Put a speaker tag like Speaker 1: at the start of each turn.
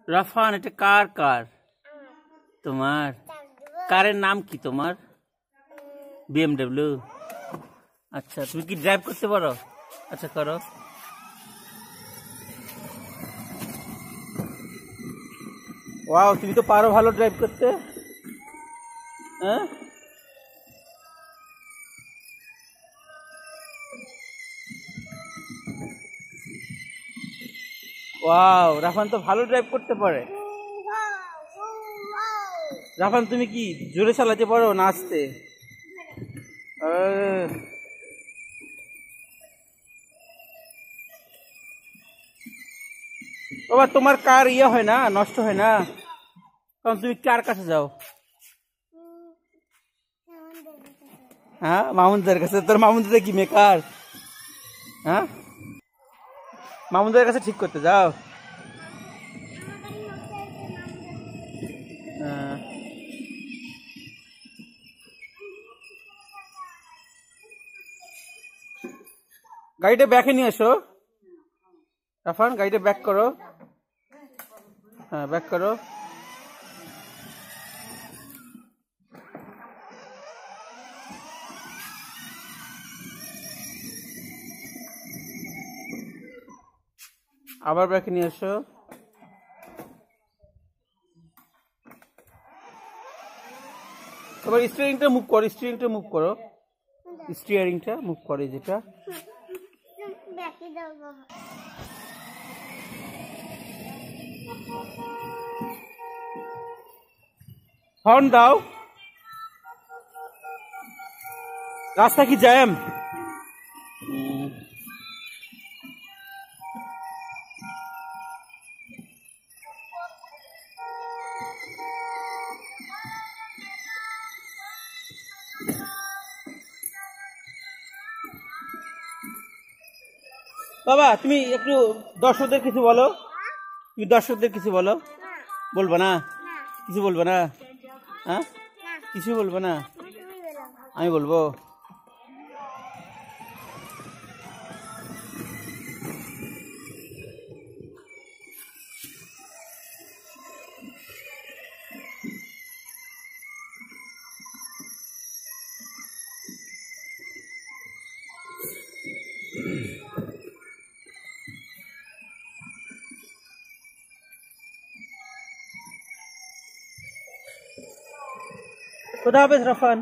Speaker 1: রাফান, এটা কার কার? তোমার কারের নাম কি তোমার? BMW। আচ্ছা, তুমি কি ড্রাইভ করতে পারো? আচ্ছা, করো। ওয়াও, তুমি তো পারো ভালো ড্রাইভ করতে। হ্যাঁ, ওয়াও, রাফান তো ভালো ড্রাইভ করতে পারে। রাফান, তুমি কি জোরে চালাতে পারো না আস্তে? বাবা, তোমার কার ইয়ে হয় না, নষ্ট হয় না? কারণ তুমি কার কাছে যাও? হ্যাঁ, মামুনদের কাছে। তোর মামুনদের কি মেকার? হ্যাঁ, মামুনদের কাছে ঠিক করতে যাও। হ্যাঁ, গাড়িটা ব্যাকে নিয়ে এসো। রাফান, গাড়িটা ব্যাক করো। হ্যাঁ, ব্যাক করো। আবার ব্যাকে নিয়ে এসো। এবার স্টিয়ারিংটা মুভ করো, স্টিয়ারিংটা মুভ করো, স্টিয়ারিংটা মুভ করে যেটা। হর্ন দাও। রাস্তা কি জ্যাম? বাবা, তুমি একটু দর্শকদের কিছু বলো। তুমি দর্শকদের কিছু বলো। বলবো না? কিছু বলবো না? হ্যাঁ, কিছু বলবো না? আমি বলবো। খুদা হাফেজ রাফান।